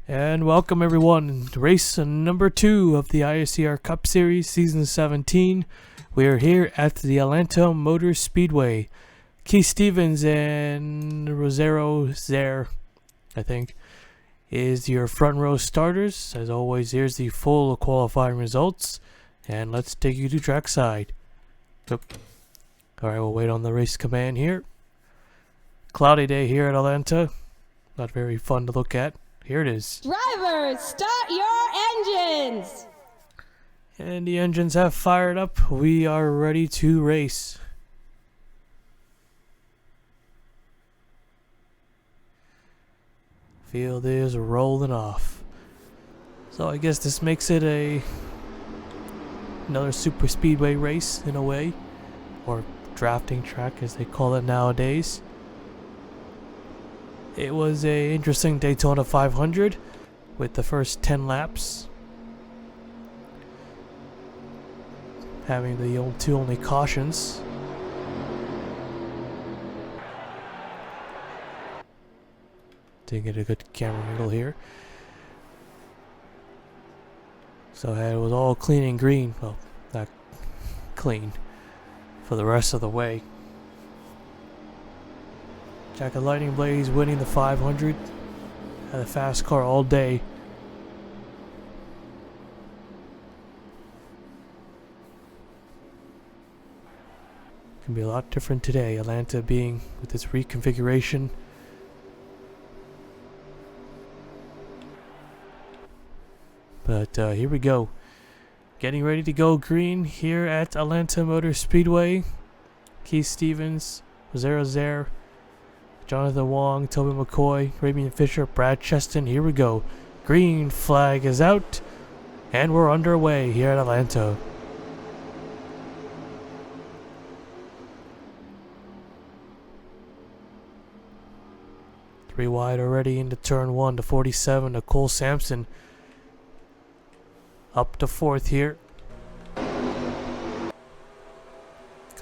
And welcome everyone to race number 2 of the ISCR Cup Series Season 17. We are here at the Atlanta Motor Speedway. Keith Stevens and Rosero Zer, I think, is your front row starters. As always, here's the full qualifying results. And let's take you to trackside. Alright, we'll wait on the race command here. Cloudy day here at Atlanta. Not very fun to look at. Here it is. Drivers, start your engines! And the engines have fired up. We are ready to race. Field is rolling off. So I guess this makes it another super speedway race in a way. Or drafting track as they call it nowadays. It was an interesting Daytona 500 with the first 10 laps having the two only cautions. Didn't get a good camera angle here. So it was all clean and green. Well, not clean for the rest of the way. Jack of Lightning Blaze winning the 500. Had a fast car all day. Can be a lot different today. Atlanta being with its reconfiguration. But here we go. Getting ready to go green here at Atlanta Motor Speedway. Keith Stevens, Rosero Zer, Jonathan Wong, Toby McCoy, Raymond Fisher, Brad Cheston. Here we go. Green flag is out. And we're underway here at Atlanta. Three wide already into turn 1 to 47 to Cole Sampson. Up to 4th here. Got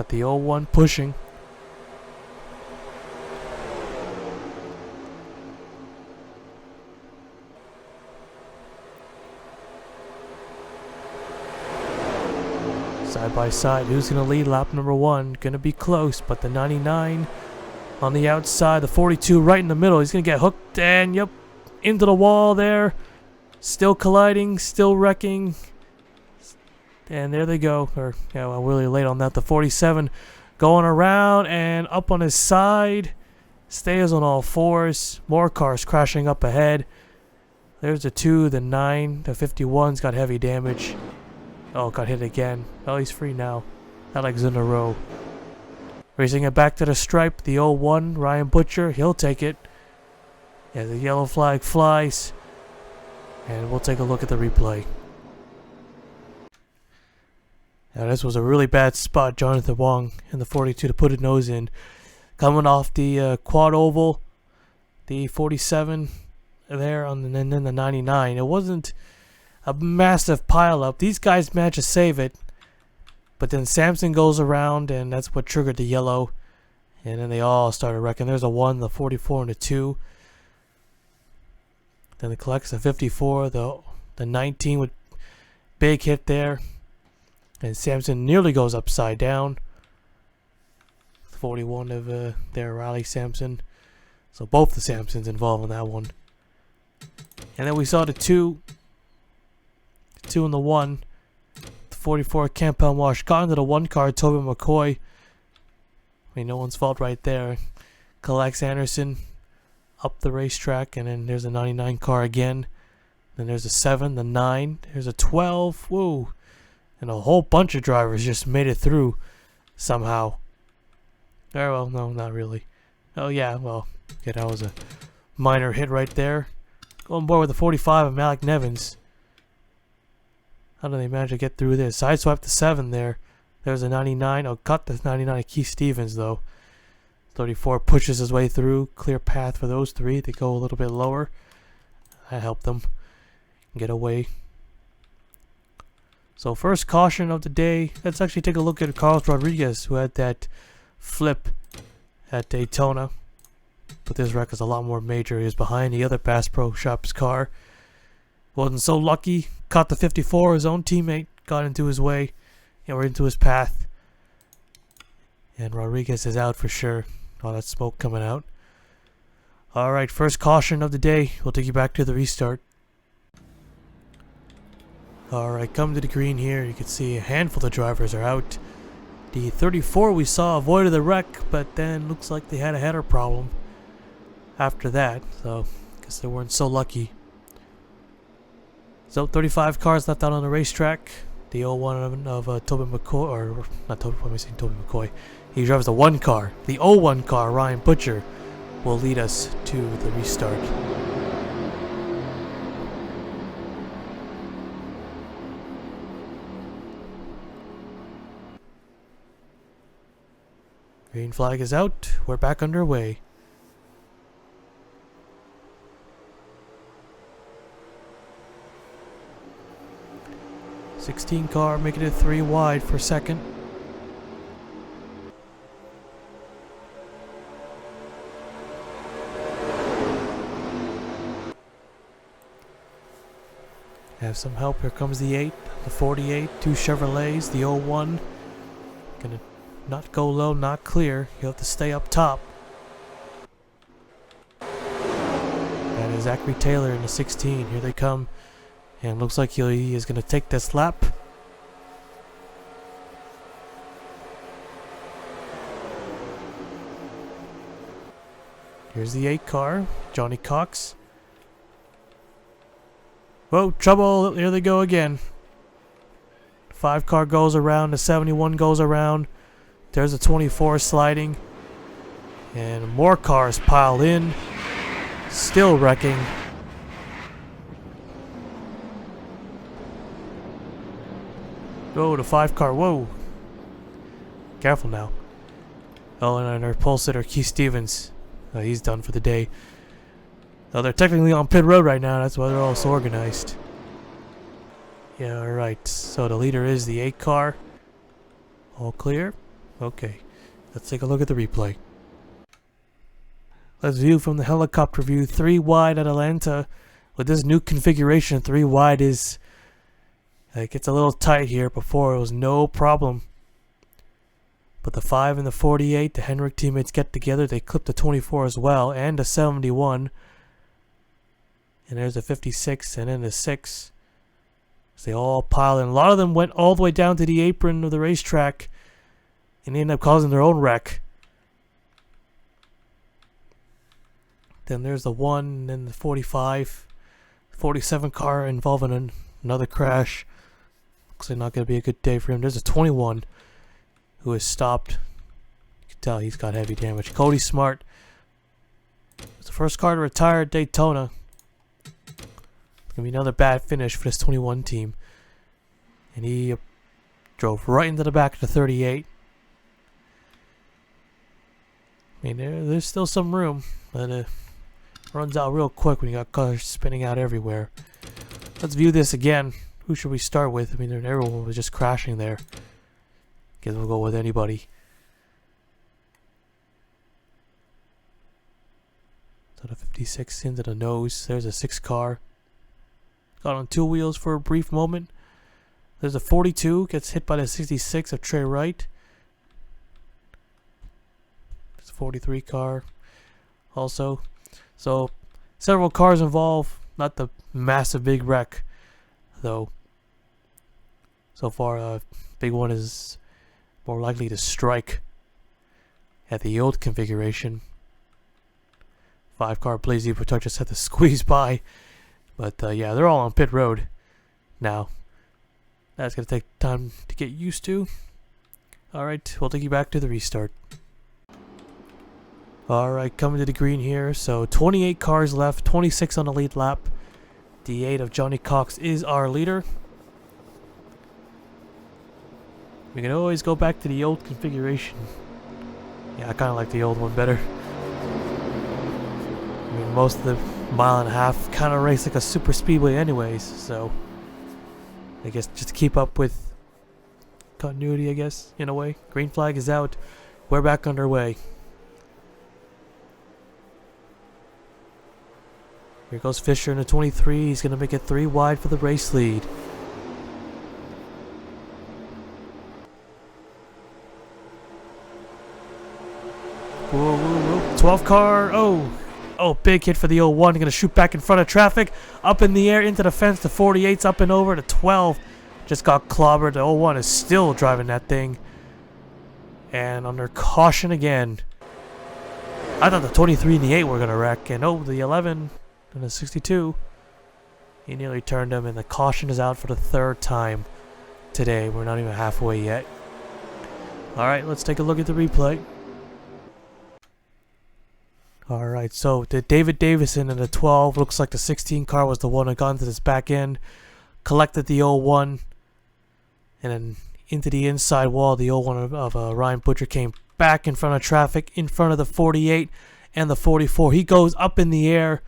the 0-1 pushing. Side by side, who's going to lead lap number 1? Going to be close, but the 99 on the outside, the 42 right in the middle. He's going to get hooked and, yep, into the wall there. Still colliding, still wrecking. And there they go. Or, yeah, well, really late on that. The 47 going around and up on his side. Stays on all fours. More cars crashing up ahead. There's the 2, the 9, the 51's got heavy damage. Oh, got hit again. Oh, he's free now. That leg's in a row. Racing it back to the stripe. The 0-1, Ryan Butcher. He'll take it. Yeah, the yellow flag flies. And we'll take a look at the replay. Now, this was a really bad spot. Jonathan Wong in the 42 to put a nose in. Coming off the quad oval. The 47 there, and then the 99. It wasn't a massive pileup. These guys managed to save it, but then Sampson goes around, and that's what triggered the yellow. And then they all started wrecking. There's a 1, the 44, and a 2. Then it collects the 54, the 19 with big hit there, and Sampson nearly goes upside down. 41 of their Riley Sampson. So both the Sampsons involved in that one. And then we saw the 2 and the 1. The 44 Campbell Wash got into the 1 car, Toby McCoy. I mean, no one's fault right there. Collects Anderson up the racetrack, and then there's a 99 car again. Then there's a 7, the 9, there's a 12. Whoa. And a whole bunch of drivers just made it through somehow. Oh, well, no, not really. Oh, yeah, well, yeah, that was a minor hit right there. Going board with the 45 of Malik Nevins. How do they manage to get through this? Sideswipe the 7 there. There's a 99. Oh, cut the 99 of Keith Stevens, though. 34 pushes his way through. Clear path for those 3. They go a little bit lower. That helped them get away. So first caution of the day. Let's actually take a look at Carlos Rodriguez, who had that flip at Daytona. But this wreck is a lot more major. He was behind the other Bass Pro Shops car. Wasn't so lucky. Caught the 54. His own teammate got into his way. And we're into his path. And Rodriguez is out for sure. All that smoke coming out. Alright, first caution of the day. We'll take you back to the restart. Alright, come to the green here. You can see a handful of drivers are out. The 34 we saw avoided the wreck, but then looks like they had a header problem after that. So, guess they weren't so lucky. So, 35 cars left out on the racetrack. The 01 of Toby McCoy, or not Toby, I'm saying Toby McCoy. He drives the 1 car. The 01 car, Ryan Butcher, will lead us to the restart. Green flag is out. We're back underway. '16 car making it 3 wide for second. Have some help. Here comes the 8, the 48, 2 Chevrolets, the 01. Gonna not go low, not clear. You'll have to stay up top. That is Zachary Taylor in the 16. Here they come. And looks like he is going to take this lap. Here's the 8 car, Johnny Cox. Whoa, trouble. Here they go again. 5 car goes around, the 71 goes around. There's a 24 sliding. And more cars pile in. Still wrecking. Oh, the 5 car. Whoa. Careful now. Oh, and our pole sitter, Keith Stevens. He's done for the day. Oh, they're technically on pit road right now. That's why they're all so organized. Yeah, alright. So the leader is the 8 car. All clear? Okay. Let's take a look at the replay. Let's view from the helicopter view. 3 wide at Atlanta. With this new configuration, 3 wide is... Like, it's a little tight here. Before, it was no problem. But the 5 and the 48, the Henrik teammates get together. They clip the 24 as well. And the 71. And there's the 56 and then the 6. So they all pile in. A lot of them went all the way down to the apron of the racetrack. And they end up causing their own wreck. Then there's the 1 and then the 45. 47 car involved in another crash. Looks like not going to be a good day for him. There's a 21 who is stopped. You can tell he's got heavy damage. Cody Smart. It's the first car to retire at Daytona. It's going to be another bad finish for this 21 team. And he drove right into the back of the 38. I mean, there's still some room, but it runs out real quick when you got cars spinning out everywhere. Let's view this again. Who should we start with? I mean, everyone was just crashing there. Guess we'll go with anybody. So the 56 into the nose. There's a 6 car. Got on 2 wheels for a brief moment. There's a 42. Gets hit by the 66 of Trey Wright. There's a 43 car. Also. So, several cars involved. Not the massive big wreck, though. So far, big one is more likely to strike at the old configuration. 5 car Blaze Protect just had to squeeze by. But yeah, they're all on pit road now. That's going to take time to get used to. Alright, we'll take you back to the restart. Alright, coming to the green here. So 28 cars left, 26 on the lead lap. The 8 of Johnny Cox is our leader. We can always go back to the old configuration. Yeah, I kind of like the old one better. I mean, most of the mile and a half kind of race like a super speedway anyways, so I guess just to keep up with continuity, I guess, in a way. Green flag is out. We're back underway. Here goes Fisher in the 23. He's going to make it 3 wide for the race lead. Whoa, whoa, whoa. 12 car. Oh, big hit for the 01. Going to shoot back in front of traffic. Up in the air, into the fence. The 48's up and over. The 12 just got clobbered. The 01 is still driving that thing. And under caution again. I thought the 23 and the 8 were going to wreck. And the 11 and the 62. He nearly turned him. And the caution is out for the 3rd time today. We're not even halfway yet. Alright, let's take a look at the replay. Alright, so the David Davison in the 12, looks like the 16 car was the one that got into this back end, collected the 01, and then into the inside wall, the 01 of Ryan Butcher came back in front of traffic, in front of the 48 and the 44. He goes up in the air,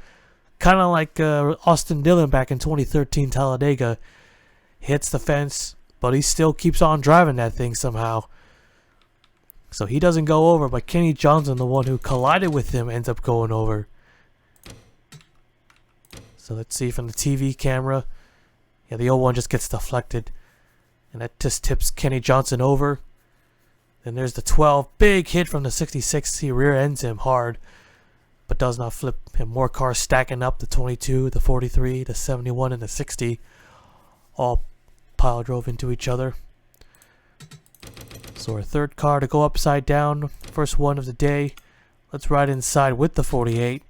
kind of like Austin Dillon back in 2013 Talladega, hits the fence, but he still keeps on driving that thing somehow. So he doesn't go over, but Kenny Johnson, the one who collided with him, ends up going over. So let's see from the TV camera. Yeah, the 01 just gets deflected. And that just tips Kenny Johnson over. Then there's the 12. Big hit from the 66. He rear ends him hard, but does not flip. And more cars stacking up. The 22, the 43, the 71, and the 60. All pile drove into each other. So our 3rd car to go upside down, first one of the day. Let's ride inside with the 48.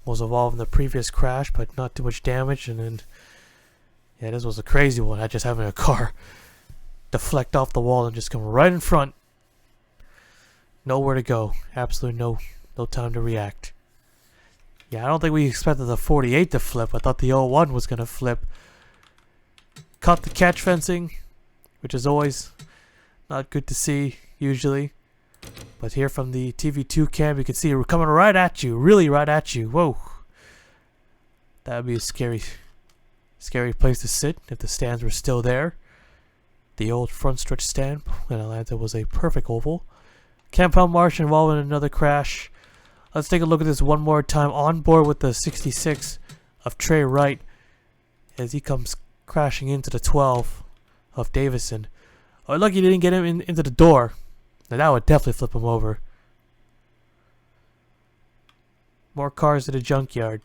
Was involved in the previous crash, but not too much damage. And then, yeah, this was a crazy one. I just having a car deflect off the wall and just come right in front. Nowhere to go. Absolutely no time to react. Yeah, I don't think we expected the 48 to flip. I thought the 01 was going to flip. Caught the catch fencing, which is always not good to see, usually. But here from the TV2 cam, you can see it coming right at you, really right at you. Whoa. That would be a scary place to sit if the stands were still there. The old front stretch stand in Atlanta was a perfect oval. Compound Marsh involved in another crash. Let's take a look at this one more time. On board with the 66 of Trey Wright as he comes crashing into the 12 of Davison. Oh, lucky he didn't get him into the door. Now that would definitely flip him over. More cars to the junkyard.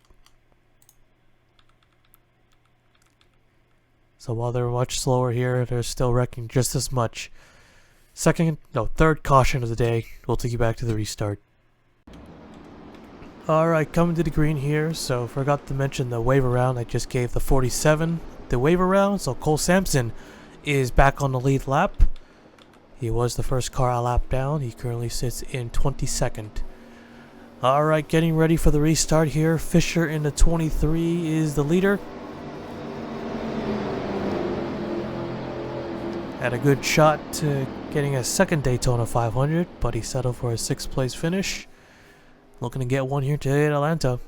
So while they're much slower here, they're still wrecking just as much. 3rd caution of the day. We'll take you back to the restart. Alright, coming to the green here. So forgot to mention the wave around. I just gave the 47 the wave around. So Cole Sampson is back on the lead lap. He was the first car a lap down. He currently sits in 22nd. Alright, getting ready for the restart here. Fisher in the 23 is the leader. Had a good shot to getting a 2nd Daytona 500, but he settled for a 6th place finish. Looking to get one here today at Atlanta.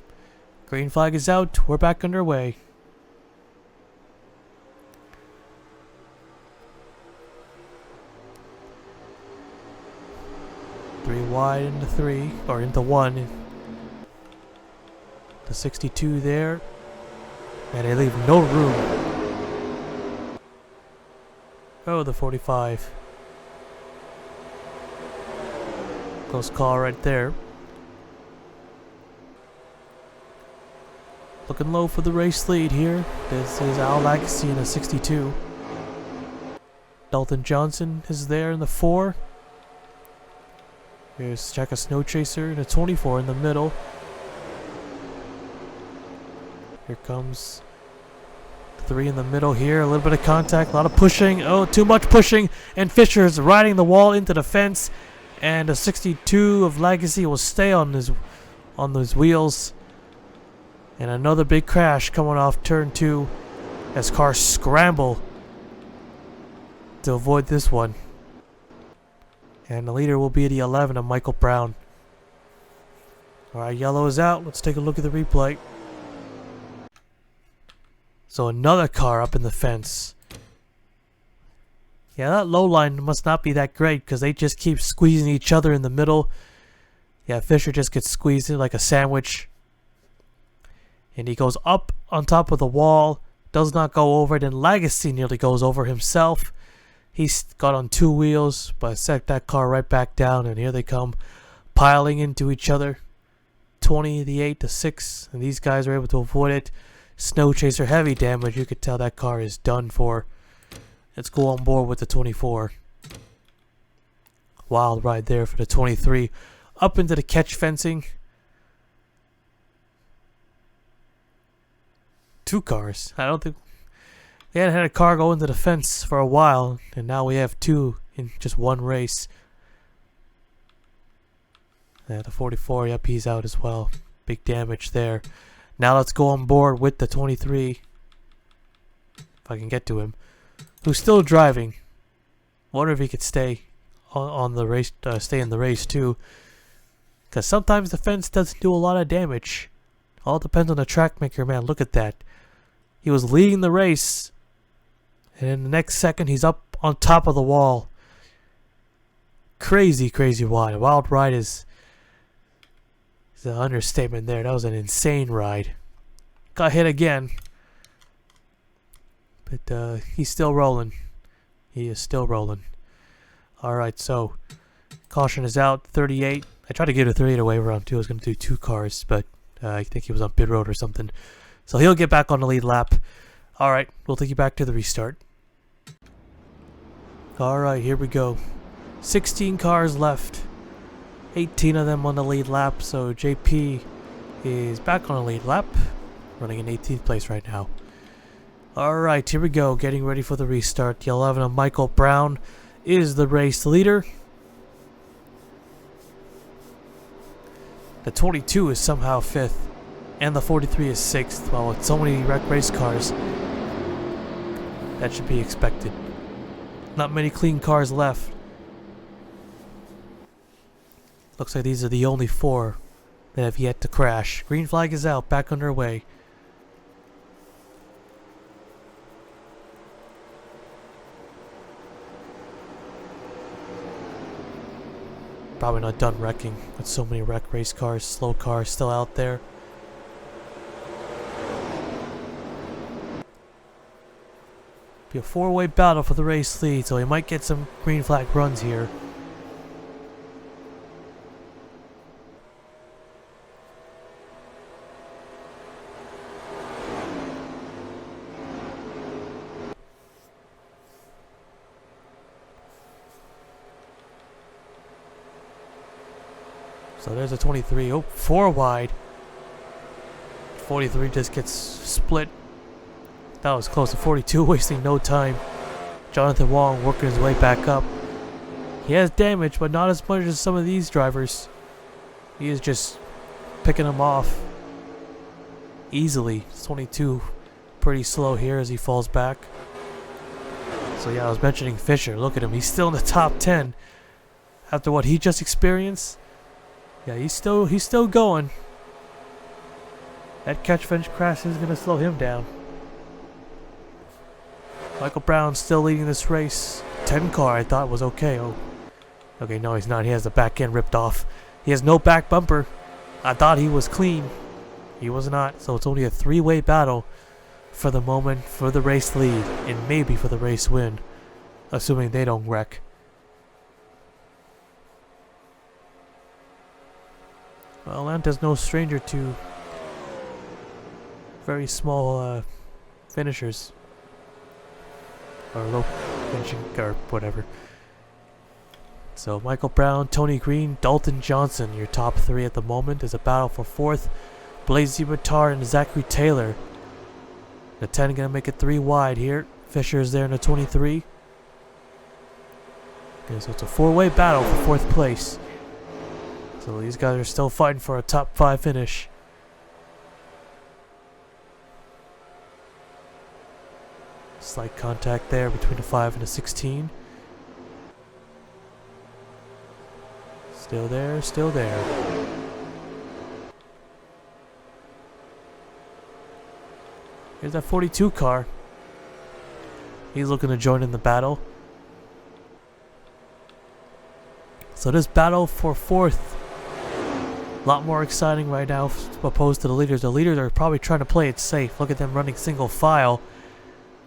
Green flag is out. We're back underway. Three wide into 3, or into 1. The 62 there. And they leave no room. Oh, the 45. Close call right there. Looking low for the race lead here. This is Al Lagacy in the 62. Dalton Johnson is there in the 4. Here's Jack a Snow Chaser in a 24 in the middle. Here comes 3 in the middle here. A little bit of contact, a lot of pushing. Oh, too much pushing. And Fisher's riding the wall into the fence. And the 62 of Legacy will stay on those wheels. And another big crash coming off turn 2 as cars scramble to avoid this one. And the leader will be the 11 of Michael Brown. Alright, yellow is out. Let's take a look at the replay. So another car up in the fence. Yeah, that low line must not be that great because they just keep squeezing each other in the middle. Yeah, Fisher just gets squeezed in like a sandwich. And he goes up on top of the wall, does not go over it, and Legacy nearly goes over himself. He's got on 2 wheels, but set that car right back down, and here they come, piling into each other. 28 to 6, and these guys are able to avoid it. Snow Chaser heavy damage. You could tell that car is done for. Let's go on board with the 24. Wild ride there for the 23. Up into the catch fencing. 2 cars. I don't think they hadn't had a car go into the fence for a while, and now we have 2 in just one race. Yeah, the 44, yep, he's out as well. Big damage there. Now let's go on board with the 23. If I can get to him. Who's still driving. Wonder if he could stay on the race, stay in the race too. Because sometimes the fence doesn't do a lot of damage. All depends on the track maker, man. Look at that. He was leading the race. And in the next second, he's up on top of the wall. Crazy, crazy wide. A wild ride is an understatement there. That was an insane ride. Got hit again. But he's still rolling. He is still rolling. Alright, so caution is out. 38. I tried to get a 38 away round 2. I was going to do 2 cars, but I think he was on pit road or something. So he'll get back on the lead lap. Alright, we'll take you back to the restart. Alright, here we go. 16 cars left. 18 of them on the lead lap, so JP is back on the lead lap. Running in 18th place right now. Alright, here we go. Getting ready for the restart. The 11 of Michael Brown is the race leader. The 22 is somehow 5th. And the 43 is 6th. Well, with so many wreck race cars, that should be expected. Not many clean cars left. Looks like these are the only 4 that have yet to crash. Green flag is out, back underway. Probably not done wrecking with so many wreck race cars, slow cars still out there. Be a 4-way battle for the race lead, so he might get some green flag runs here. So there's a 23. Oh, 4 wide. 43 just gets split. That was close to 42, wasting no time. Jonathan Wong working his way back up. He has damage, but not as much as some of these drivers. He is just picking them off easily. 22 pretty slow here as he falls back. So yeah, I was mentioning Fisher. Look at him. He's still in the top 10 after what he just experienced. Yeah, he's still going. That catch fence crash is going to slow him down. Michael Brown still leading this race. 10 car I thought was okay. Oh, okay, no he's not. He has the back end ripped off. He has no back bumper. I thought he was clean. He was not. So it's only a 3-way battle for the moment, for the race lead, and maybe for the race win, assuming they don't wreck. Well, Atlanta's no stranger to very small finishers. Or low finishing, or whatever. So Michael Brown, Tony Green, Dalton Johnson, your top 3 at the moment. Is a battle for 4th. Blaze Zimatar and Zachary Taylor. The 10 gonna make it 3 wide here. Fisher is there in the 23. Okay, so it's a 4-way battle for 4th place. So these guys are still fighting for a top 5 finish. Slight contact there between the 5 and the 16. Still there, still there. Here's that 42 car. He's looking to join in the battle. So this battle for 4th A lot more exciting right now opposed to the leaders. The leaders are probably trying to play it safe. Look at them running single file.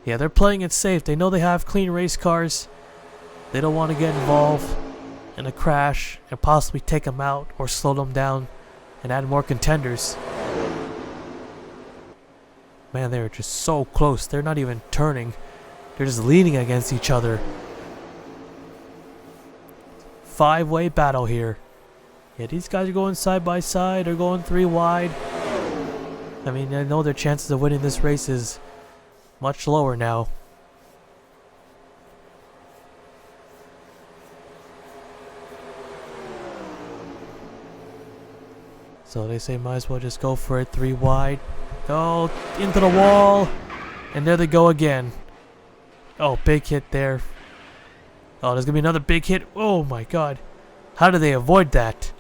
Yeah, they're playing it safe. They know they have clean race cars. They don't want to get involved in a crash and possibly take them out or slow them down and add more contenders. Man, they're just so close. They're not even turning. They're just leaning against each other. 5-way battle here. Yeah, these guys are going side by side. They're going 3 wide. I mean, I know their chances of winning this race is much lower now. So they say might as well just go for it. 3 wide. Oh, into the wall. And there they go again. Oh, big hit there. Oh, there's going to be another big hit. Oh my god. How did they avoid that?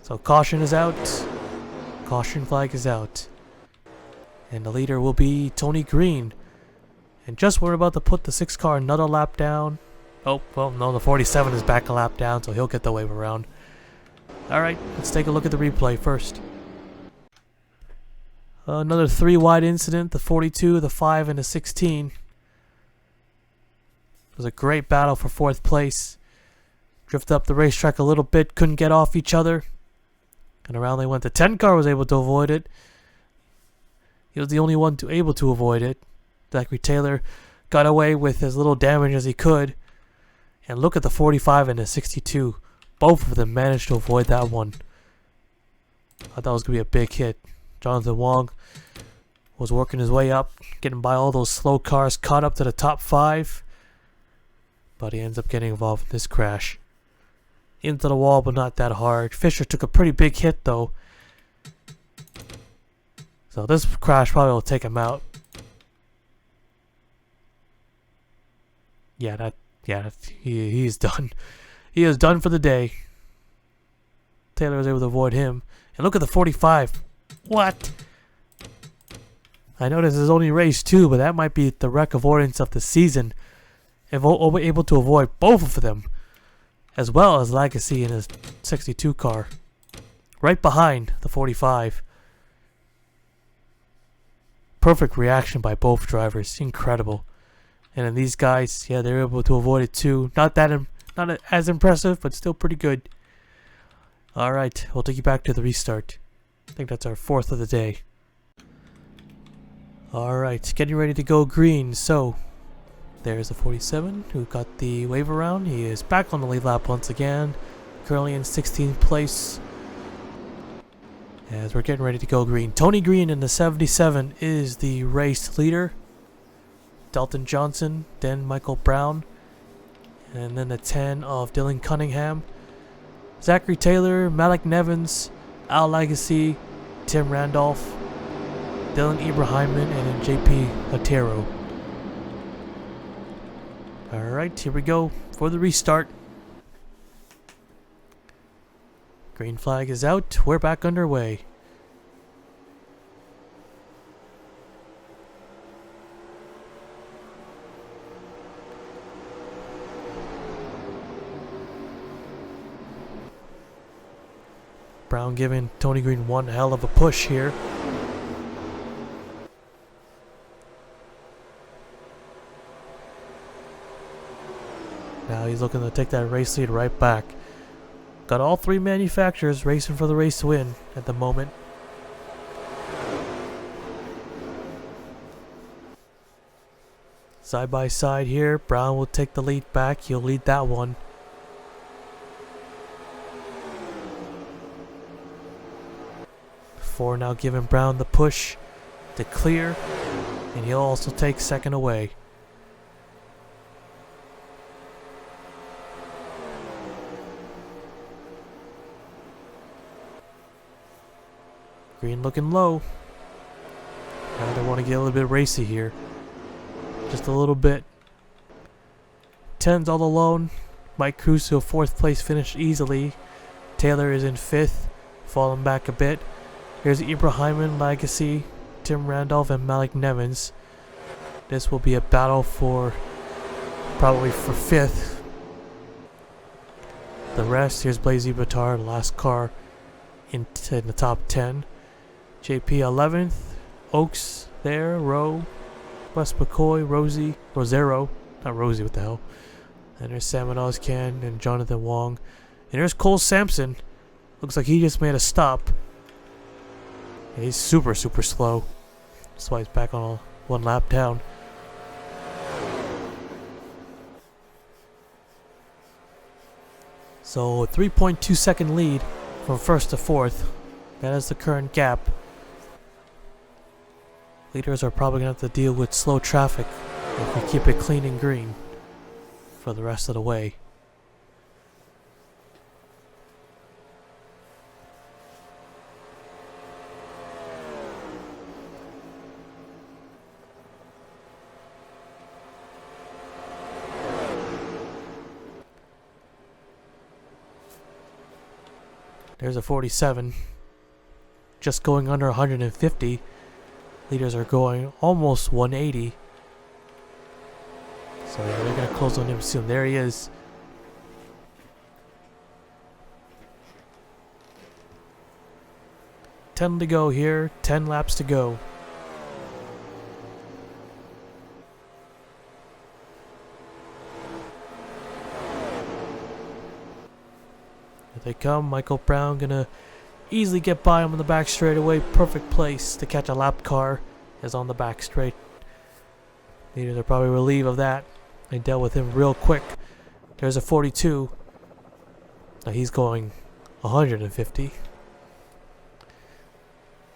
So caution is out. Caution flag is out. And the leader will be Tony Green. And just we're about to put the 6 car another lap down. Oh, well, no, the 47 is back a lap down, so he'll get the wave around. Alright, let's take a look at the replay first. Another 3 wide incident, the 42, the 5, and the 16. It was a great battle for 4th place. Drifted up the racetrack a little bit, couldn't get off each other. And around they went. The 10 car was able to avoid it. He was the only one able to avoid it. Zachary Taylor got away with as little damage as he could. And look at the 45 and the 62. Both of them managed to avoid that one. I thought it was going to be a big hit. Jonathan Wong was working his way up, getting by all those slow cars, caught up to the top 5. But he ends up getting involved in this crash. Into the wall, but not that hard. Fisher took a pretty big hit, though. So this crash probably will take him out. He's done. He is done for the day. Taylor was able to avoid him. And look at the 45. What? I know this is only race 2, but that might be the wreck avoidance of the season. And we're able to avoid both of them. As well as Legacy in his 62 car. Right behind the 45. Perfect reaction by both drivers. Incredible. And then these guys, yeah, they're able to avoid it too. Not as impressive, but still pretty good. Alright, we'll take you back to the restart. I think that's our 4th of the day. Alright, getting ready to go green. So, there's the 47 who got the wave around. He is back on the lead lap once again. Currently in 16th place. As we're getting ready to go green. Tony Green in the 77 is the race leader. Dalton Johnson, then Michael Brown. And then the 10 of Dylan Cunningham. Zachary Taylor, Malik Nevins, Al Legacy, Tim Randolph, Dylan Ibrahimman, and then JP Otero. Alright, here we go for the restart. Green flag is out. We're back underway. Brown giving Tony Green one hell of a push here. Now he's looking to take that race lead right back. Got all 3 manufacturers racing for the race win at the moment. Side by side here. Brown will take the lead back. He'll lead that one. Four now giving Brown the push to clear. And he'll also take second away. Green looking low. Now they want to get a little bit racy here. Just a little bit. 10's all alone. Mike Cruz to a 4th place finish easily. Taylor is in 5th, falling back a bit. Here's Ibrahimman, Legacy, Tim Randolph, and Malik Nevins. This will be a battle for probably for 5th. the rest. Here's Blazy Batar, the last car in the top 10. JP 11th. Oaks there. Rowe. West McCoy. Rosie. Rosero. Not Rosie, what the hell. And there's Salmon Ozcan and Jonathan Wong. And there's Cole Sampson. Looks like he just made a stop. And he's super slow. That's why he's back on one lap down. So 3.2 second lead from first to fourth. That is the current gap. Leaders are probably going to have to deal with slow traffic if we keep it clean and green for the rest of the way. There's a 47. Just going under 150. Leaders are going almost 180. So yeah, they're going to close on him soon. There he is. $10 to go here. 10 laps to go. Here they come. Michael Brown gonna easily get by him on the back straightaway. Perfect place to catch a lap car is on the back straight. Leaders are probably relieved of that. They dealt with him real quick. There's a 42. Now he's going 150.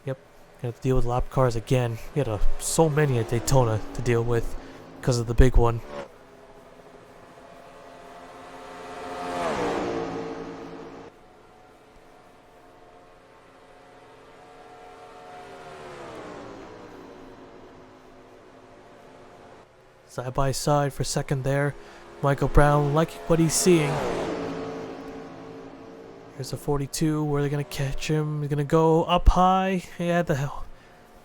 Yep, gonna have to deal with lap cars again. He had so many at Daytona to deal with because of the big one. Side by side for second there. Michael Brown liking what he's seeing. Here's a 42. Where are they going to catch him? He's going to go up high. He had to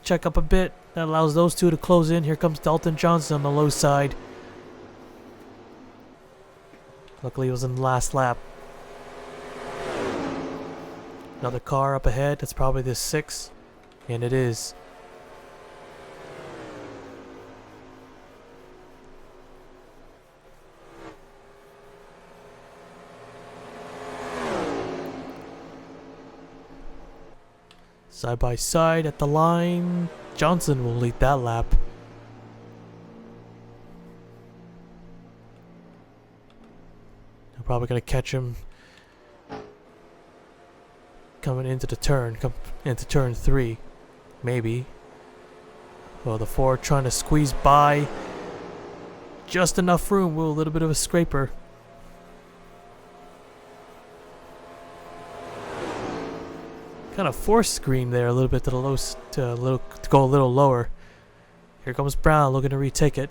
check up a bit. That allows those two to close in. Here comes Dalton Johnson on the low side. Luckily, he was in the last lap. Another car up ahead. That's probably the 6. And it is. Side by side at the line. Johnson will lead that lap. They're probably going to catch him coming into the turn, into turn 3, maybe. Well, the 4 trying to squeeze by. Just enough room with a little bit of a scraper. Kind of forced screen there a little bit to the low, to go a little lower. Here comes Brown looking to retake it.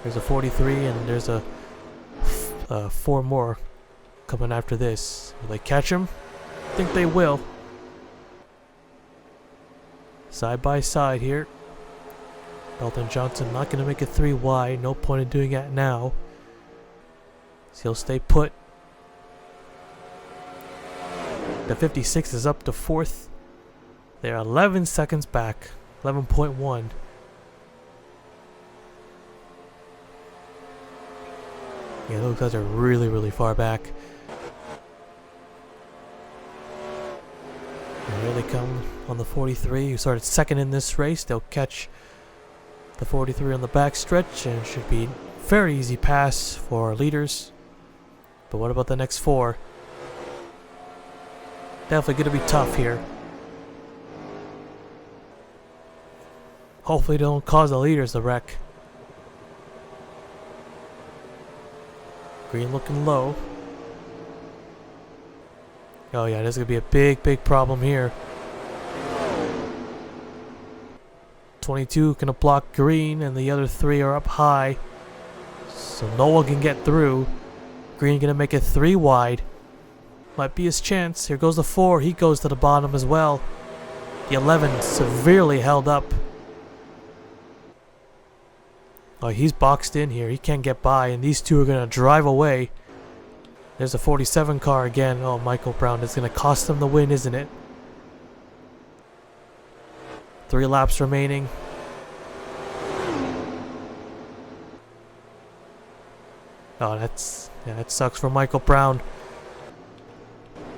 There's a 43 and there's a 4 more coming after this. Will they catch him? I think they will. Side by side here. Dalton Johnson not going to make it 3 wide. No point in doing that now. So he'll stay put. The 56 is up to 4th. They're 11 seconds back. 11.1. Yeah, those guys are really far back. And here they come on the 43, who started second in this race. They'll catch the 43 on the back stretch, and it should be very easy pass for our leaders. But what about the next 4? Definitely going to be tough here. Hopefully they don't cause the leaders to wreck. Green looking low. Oh yeah, there's going to be a big problem here. 22 going to block green, and the other 3 are up high. So no one can get through. Green going to make it 3 wide. Might be his chance. Here goes the 4. He goes to the bottom as well. The 11 severely held up. Oh, he's boxed in here. He can't get by, and these two are going to drive away. There's a 47 car again. Oh, Michael Brown, it's going to cost him the win, isn't it? 3 laps remaining. Oh, that sucks for Michael Brown.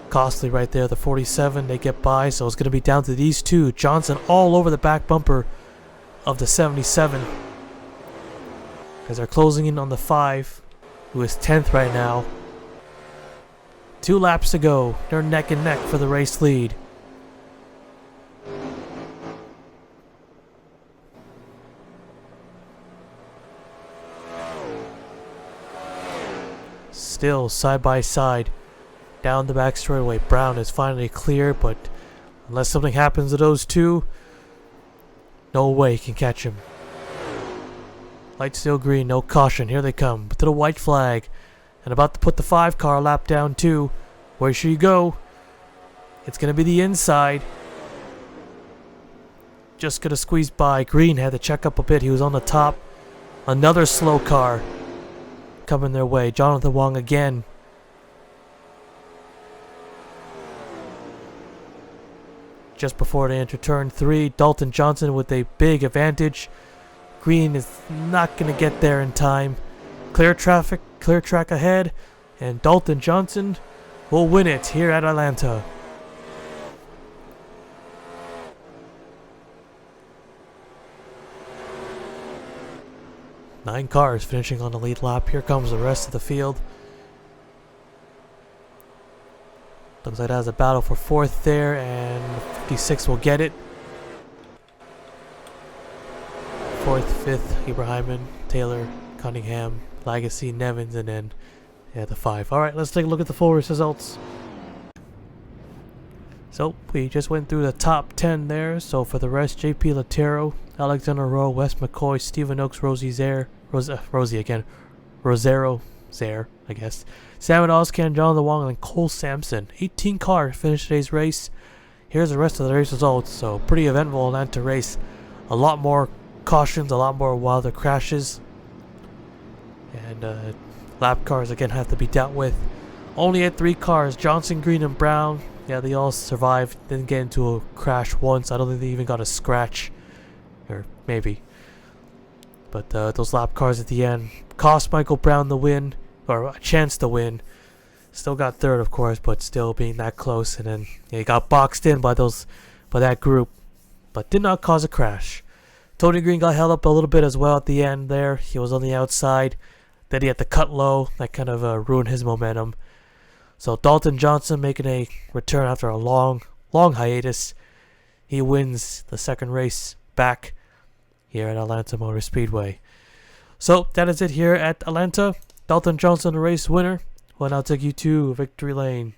Costly right there, the 47, they get by, so it's going to be down to these two. Johnson all over the back bumper of the 77. As they're closing in on the 5, who is 10th right now. 2 laps to go. They're neck and neck for the race lead. Still side by side. Down the back straightaway. Brown is finally clear, but unless something happens to those two, no way he can catch him. Light still green, no caution. Here they come to the white flag. And about to put the 5 car lap down too. Where should you go? It's going to be the inside. Just going to squeeze by. Green had to check up a bit. He was on the top. Another slow car coming their way. Jonathan Wong again. Just before they enter turn 3, Dalton Johnson with a big advantage. Green is not going to get there in time. Clear track ahead, and Dalton Johnson will win it here at Atlanta. Nine cars finishing on the lead lap. Here comes the rest of the field. Looks like that's a battle for 4th there, and 56 will get it. 4th, 5th, Ibrahimon, Taylor, Cunningham, Legacy, Nevins, and then the 5. Alright, let's take a look at the full race results. So, we just went through the top 10 there. So, for the rest, JP Latero, Alexander Rowe, Wes McCoy, Stephen Oaks, Rosero Zare, I guess. Sam Oscan, Jonathan Wong, and Cole Sampson. 18 cars finished today's race. Here's the rest of the race results. So, pretty eventful Atlanta race. A lot more cautions, a lot more wilder crashes. And lap cars again have to be dealt with. Only had 3 cars, Johnson, Green, and Brown. Yeah, they all survived. Didn't get into a crash once. I don't think they even got a scratch. Or maybe. But those lap cars at the end cost Michael Brown the win. Or a chance to win. Still got 3rd, of course, but still being that close. And then he got boxed in by that group. But did not cause a crash. Tony Green got held up a little bit as well at the end there. He was on the outside. Then he had to cut low. That kind of ruined his momentum. So Dalton Johnson making a return after a long hiatus. He wins the 2nd race back here at Atlanta Motor Speedway. So that is it here at Atlanta. Dalton Johnson, the race winner. Well, now take you to victory lane.